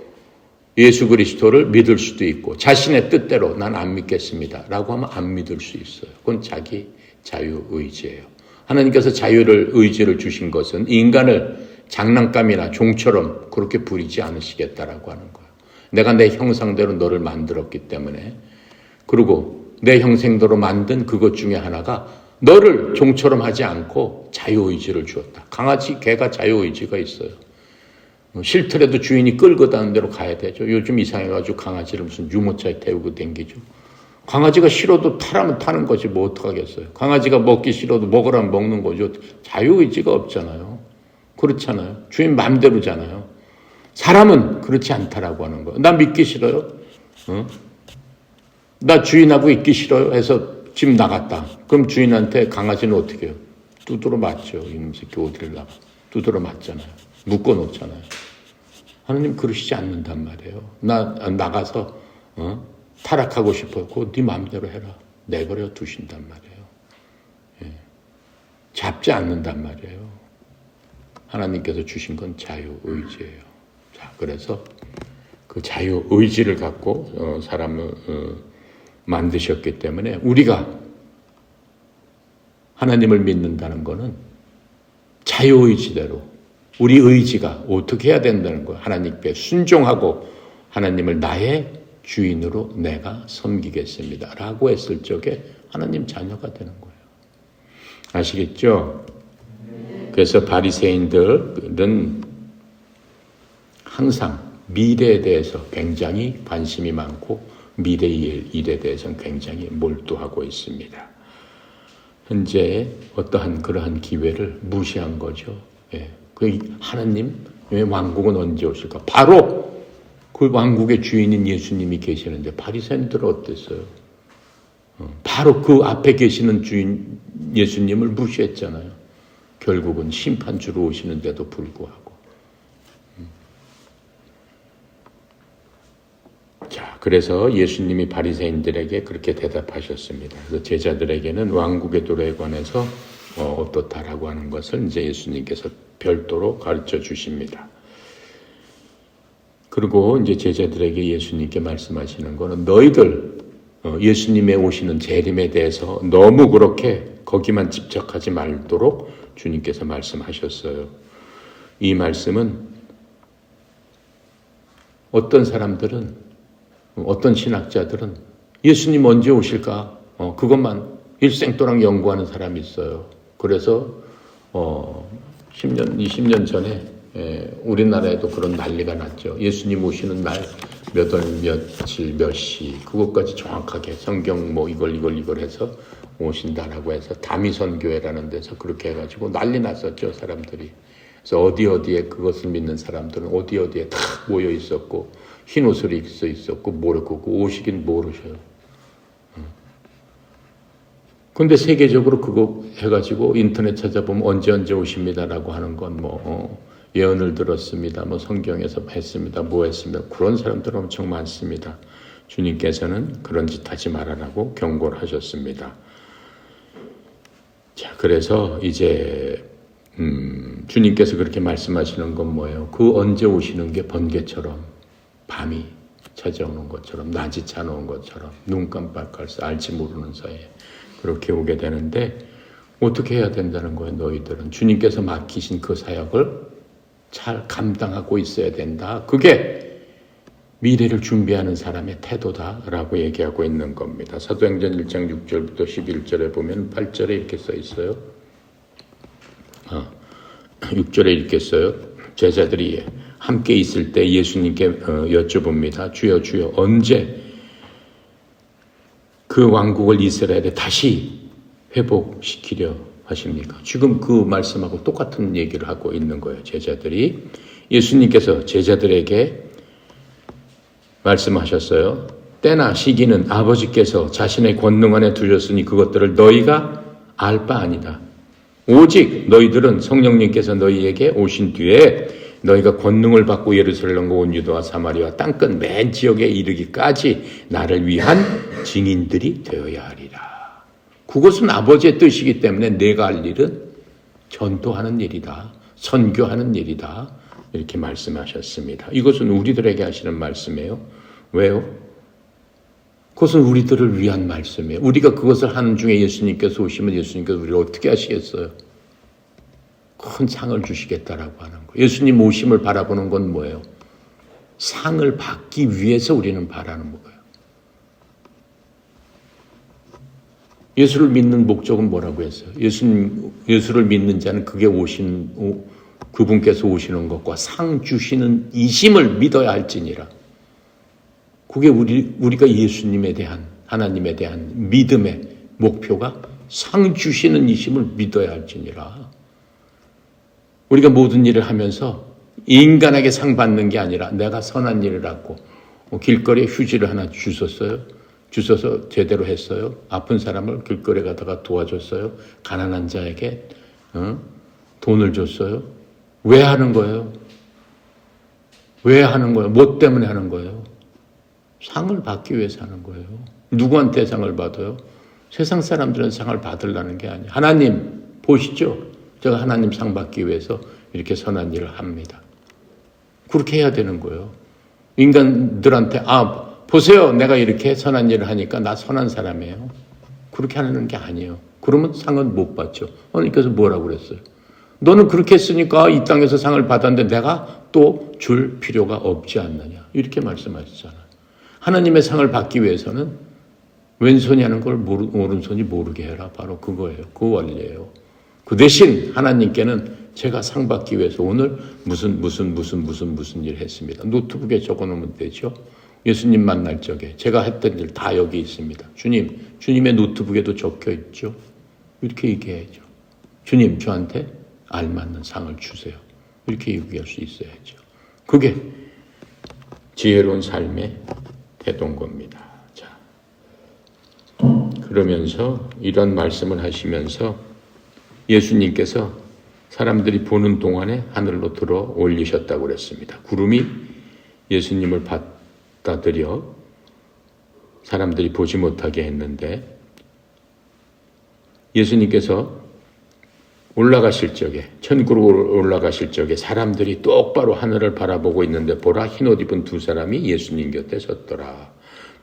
예수 그리스도를 믿을 수도 있고 자신의 뜻대로 난 안 믿겠습니다 라고 하면 안 믿을 수 있어요. 그건 자기 자유의지예요. 하나님께서 의지를 주신 것은 인간을 장난감이나 종처럼 그렇게 부리지 않으시겠다라고 하는 거예요. 내가 내 형상대로 너를 만들었기 때문에, 그리고 내 형상대로 만든 그것 중에 하나가 너를 종처럼 하지 않고 자유의지를 주었다. 강아지, 개가 자유의지가 있어요. 싫더라도 주인이 끌고 다는 대로 가야 되죠. 요즘 이상해가지고 강아지를 무슨 유모차에 태우고 댕기죠. 강아지가 싫어도 타라면 타는 거지 뭐 어떡하겠어요. 강아지가 먹기 싫어도 먹으라면 먹는 거죠. 자유의지가 없잖아요. 그렇잖아요. 주인 마음대로잖아요. 사람은 그렇지 않다라고 하는 거예요. 나 믿기 싫어요? 나 주인하고 있기 싫어요? 해서 집 나갔다. 그럼 주인한테 강아지는 어떻게 해요? 두드러 맞죠. 이놈 새끼 어디를 나가. 두드러 맞잖아요. 묶어놓잖아요. 하나님 그러시지 않는단 말이에요. 나 나가서 타락하고 싶어요. 그거 네 마음대로 해라. 내버려 두신단 말이에요. 예. 잡지 않는단 말이에요. 하나님께서 주신 건 자유의지예요. 자, 그래서 그 자유의지를 갖고 사람을 만드셨기 때문에 우리가 하나님을 믿는다는 것은 자유의지대로 우리 의지가 어떻게 해야 된다는 거예요. 하나님께 순종하고 하나님을 나의 주인으로 내가 섬기겠습니다 라고 했을 적에 하나님 자녀가 되는 거예요. 아시겠죠? 그래서 바리새인들은 항상 미래에 대해서 굉장히 관심이 많고 미래의 일에 대해서는 굉장히 몰두하고 있습니다. 현재 어떠한 그러한 기회를 무시한 거죠. 예. 그 하나님의 왕국은 언제 오실까? 바로 그 왕국의 주인인 예수님이 계시는데 바리새인들은 어땠어요? 바로 그 앞에 계시는 주인 예수님을 무시했잖아요. 결국은 심판주로 오시는데도 불구하고. 자, 그래서 예수님이 바리새인들에게 그렇게 대답하셨습니다. 그래서 제자들에게는 왕국의 도래에 관해서 어떻다라고 하는 것을 이제 예수님께서 별도로 가르쳐 주십니다. 그리고 이제 제자들에게 예수님께 말씀하시는 거는 너희들 예수님의 오시는 재림에 대해서 너무 그렇게 거기만 집착하지 말도록 주님께서 말씀하셨어요. 이 말씀은 어떤 사람들은, 어떤 신학자들은 예수님 언제 오실까? 그것만 일생도랑 연구하는 사람이 있어요. 그래서 10년, 20년 전에 우리나라에도 그런 난리가 났죠. 예수님 오시는 날 몇 월, 며칠, 몇 시 그것까지 정확하게 성경 뭐 이걸 해서 오신다라고 해서 다미선교회라는 데서 그렇게 해가지고 난리 났었죠, 사람들이. 그래서 어디에 그것을 믿는 사람들은 어디에 다 모여 있었고 흰 옷을 입고 있었고 모르고 오시긴 모르셔요. 근데 세계적으로 그거 해가지고 인터넷 찾아보면 언제 오십니다라고 하는 건 예언을 들었습니다. 성경에서 했습니다. 뭐 했습니다. 그런 사람들 엄청 많습니다. 주님께서는 그런 짓 하지 말아라고 경고를 하셨습니다. 자, 그래서 이제 주님께서 그렇게 말씀하시는 건 뭐예요? 그 언제 오시는 게 번개처럼 밤이 찾아오는 것처럼 낮이 찾아오는 것처럼 눈 깜빡할 새 알지 모르는 사이에 그렇게 오게 되는데 어떻게 해야 된다는 거예요? 너희들은 주님께서 맡기신 그 사역을 잘 감당하고 있어야 된다. 그게 미래를 준비하는 사람의 태도다라고 얘기하고 있는 겁니다. 사도행전 1장 6절부터 11절에 보면 8절에 이렇게 써 있어요. 6절에 이렇게 써요. 제자들이 함께 있을 때 예수님께 여쭤봅니다. 주여 언제 그 왕국을 이스라엘에 다시 회복시키려 하십니까? 지금 그 말씀하고 똑같은 얘기를 하고 있는 거예요. 제자들이. 예수님께서 제자들에게 말씀하셨어요. 때나 시기는 아버지께서 자신의 권능 안에 두셨으니 그것들을 너희가 알 바 아니다. 오직 너희들은 성령님께서 너희에게 오신 뒤에 너희가 권능을 받고 예루살렘과 온 유다와 사마리아 땅끝 맨 지역에 이르기까지 나를 위한 증인들이 되어야 하리라. 그것은 아버지의 뜻이기 때문에 내가 할 일은 전도하는 일이다. 선교하는 일이다. 이렇게 말씀하셨습니다. 이것은 우리들에게 하시는 말씀이에요. 왜요? 그것은 우리들을 위한 말씀이에요. 우리가 그것을 하는 중에 예수님께서 오시면 예수님께서 우리를 어떻게 하시겠어요? 큰 상을 주시겠다라고 하는 거예요. 예수님 오심을 바라보는 건 뭐예요? 상을 받기 위해서 우리는 바라는 거예요. 예수를 믿는 목적은 뭐라고 했어요? 예수를 믿는 자는 그분께서 오시는 것과 상 주시는 이심을 믿어야 할지니라. 그게 우리가 예수님에 대한, 하나님에 대한 믿음의 목표가 상 주시는 이심을 믿어야 할지니라. 우리가 모든 일을 하면서 인간에게 상 받는 게 아니라 내가 선한 일을 하고 길거리에 휴지를 하나 주셔서 제대로 했어요. 아픈 사람을 길거리에 가다가 도와줬어요. 가난한 자에게 돈을 줬어요. 왜 하는 거예요? 왜 하는 거예요? 뭐 때문에 하는 거예요? 상을 받기 위해서 하는 거예요. 누구한테 상을 받아요? 세상 사람들은 상을 받으려는 게 아니에요. 하나님 보시죠. 제가 하나님 상 받기 위해서 이렇게 선한 일을 합니다. 그렇게 해야 되는 거예요. 인간들한테 보세요. 내가 이렇게 선한 일을 하니까 나 선한 사람이에요. 그렇게 하는 게 아니에요. 그러면 상은 못 받죠. 하나님께서 뭐라고 그랬어요? 너는 그렇게 했으니까 이 땅에서 상을 받았는데 내가 또 줄 필요가 없지 않느냐. 이렇게 말씀하셨잖아요. 하나님의 상을 받기 위해서는 왼손이 하는 걸 오른손이 모르게 해라. 바로 그거예요. 그 원리예요. 그 대신 하나님께는 제가 상 받기 위해서 오늘 무슨 일 했습니다. 노트북에 적어놓으면 되죠. 예수님 만날 적에 제가 했던 일 다 여기 있습니다. 주님의 노트북에도 적혀 있죠. 이렇게 얘기해야죠. 주님 저한테 알맞는 상을 주세요. 이렇게 얘기할 수 있어야죠. 그게 지혜로운 삶의 태도인 겁니다. 자, 그러면서 이런 말씀을 하시면서 예수님께서 사람들이 보는 동안에 하늘로 들어 올리셨다고 그랬습니다. 구름이 예수님을 받아들여 사람들이 보지 못하게 했는데 예수님께서 올라가실 적에 천국으로 올라가실 적에 사람들이 똑바로 하늘을 바라보고 있는데 보라 흰 옷 입은 두 사람이 예수님 곁에 섰더라.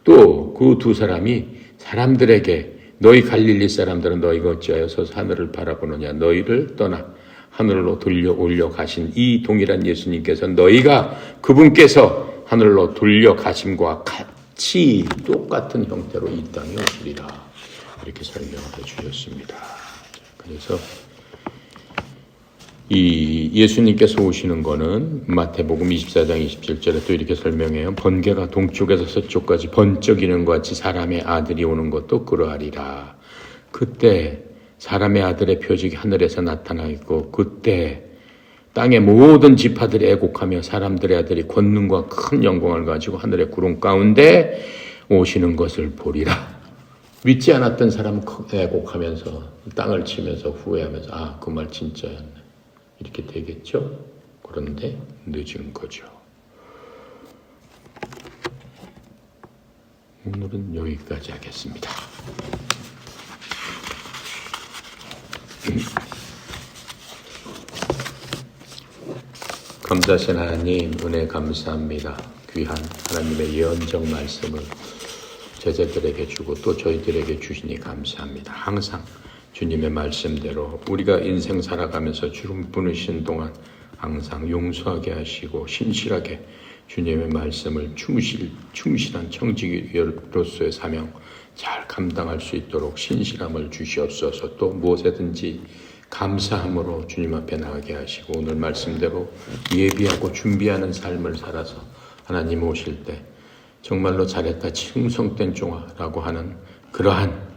또 그 두 사람이 사람들에게 너희 갈릴리 사람들은 너희가 어찌하여 서서 하늘을 바라보느냐. 너희를 떠나 하늘로 돌려 올려 가신 이 동일한 예수님께서 너희가 그분께서 하늘로 돌려 가심과 같이 똑같은 형태로 이 땅에 오시리라. 이렇게 설명을 해주셨습니다. 그래서 이 예수님께서 오시는 거는 마태복음 24장 27절에 또 이렇게 설명해요. 번개가 동쪽에서 서쪽까지 번쩍이는 것 같이 사람의 아들이 오는 것도 그러하리라. 그때 사람의 아들의 표적이 하늘에서 나타나 있고 그때 땅의 모든 지파들이 애곡하며 사람들의 아들이 권능과 큰 영광을 가지고 하늘의 구름 가운데 오시는 것을 보리라. 믿지 않았던 사람은 애곡하면서 땅을 치면서 후회하면서 그 말 진짜였네. 이렇게 되겠죠? 그런데 늦은 거죠. 오늘은 여기까지 하겠습니다. 감사하신 하나님, 은혜 감사합니다. 귀한 하나님의 예언적 말씀을 제자들에게 주고 또 저희들에게 주시니 감사합니다. 항상 주님의 말씀대로 우리가 인생 살아가면서 주름 부으신 동안 항상 용서하게 하시고 신실하게 주님의 말씀을 충실한 청지기로서의 사명 잘 감당할 수 있도록 신실함을 주시옵소서. 또 무엇에든지 감사함으로 주님 앞에 나가게 하시고 오늘 말씀대로 예비하고 준비하는 삶을 살아서 하나님 오실 때 정말로 잘했다 충성된 종아라고 하는 그러한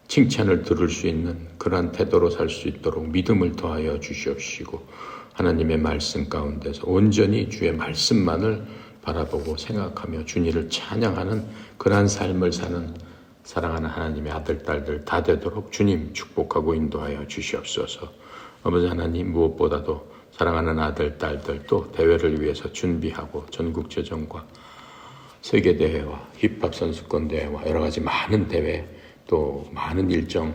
칭찬을 들을 수 있는 그러한 태도로 살 수 있도록 믿음을 더하여 주시옵시고 하나님의 말씀 가운데서 온전히 주의 말씀만을 바라보고 생각하며 주님을 찬양하는 그러한 삶을 사는 사랑하는 하나님의 아들, 딸들 다 되도록 주님 축복하고 인도하여 주시옵소서. 아버지 하나님, 무엇보다도 사랑하는 아들, 딸들 또 대회를 위해서 준비하고 전국체전과 세계대회와 힙합 선수권 대회와 여러 가지 많은 대회 또 많은 일정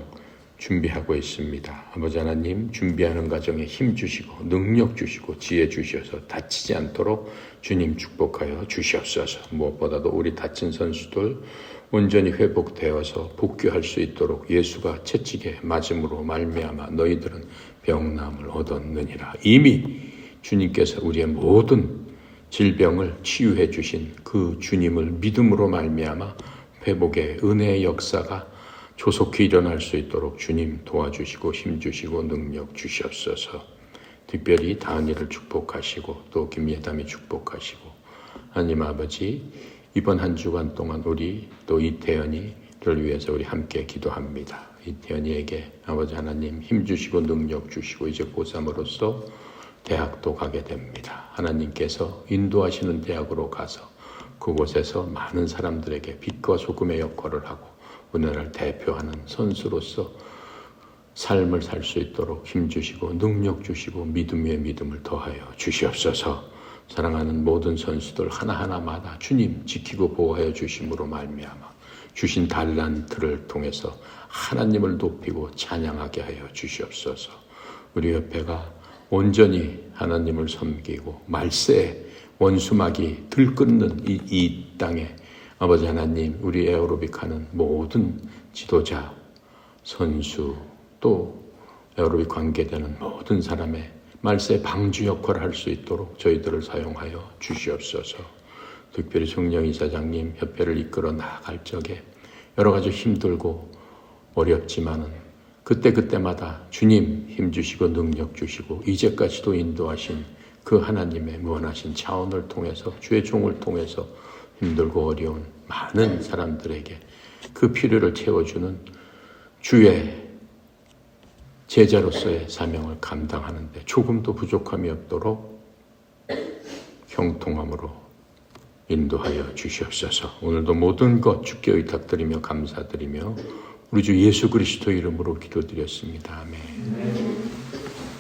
준비하고 있습니다. 아버지 하나님, 준비하는 과정에 힘 주시고 능력 주시고 지혜 주셔서 다치지 않도록 주님 축복하여 주시옵소서. 무엇보다도 우리 다친 선수들 온전히 회복되어서 복귀할 수 있도록 예수가 채찍에 맞음으로 말미암아 너희들은 병남을 얻었느니라. 이미 주님께서 우리의 모든 질병을 치유해 주신 그 주님을 믿음으로 말미암아 회복의 은혜의 역사가 조속히 일어날 수 있도록 주님 도와주시고 힘주시고 능력 주시옵소서. 특별히 다은이를 축복하시고 또 김예담이 축복하시고 하나님 아버지, 이번 한 주간 동안 우리 또 이태연이를 위해서 우리 함께 기도합니다. 이태연이에게 아버지 하나님 힘주시고 능력 주시고 이제 고3으로서 대학도 가게 됩니다. 하나님께서 인도하시는 대학으로 가서 그곳에서 많은 사람들에게 빛과 소금의 역할을 하고 은혜를 대표하는 선수로서 삶을 살 수 있도록 힘주시고 능력 주시고 믿음 위에 믿음을 더하여 주시옵소서. 사랑하는 모든 선수들 하나하나마다 주님 지키고 보호하여 주심으로 말미암아 주신 달란트를 통해서 하나님을 높이고 찬양하게 하여 주시옵소서. 우리 협회가 온전히 하나님을 섬기고 말세에 원수막이 들끓는 이 땅에 아버지 하나님, 우리 에어로빅하는 모든 지도자, 선수, 또 에어로빅 관계되는 모든 사람의 말세 방주 역할을 할 수 있도록 저희들을 사용하여 주시옵소서. 특별히 성령 이사장님 협회를 이끌어 나아갈 적에 여러 가지 힘들고 어렵지만은 그때마다 주님 힘주시고 능력 주시고 이제까지도 인도하신 그 하나님의 무한하신 차원을 통해서 주의 종을 통해서 힘들고 어려운 많은 사람들에게 그 필요를 채워주는 주의 제자로서의 사명을 감당하는데 조금도 부족함이 없도록 형통함으로 인도하여 주시옵소서. 오늘도 모든 것 주께 의탁드리며 감사드리며 우리 주 예수 그리스도 이름으로 기도드렸습니다. 아멘.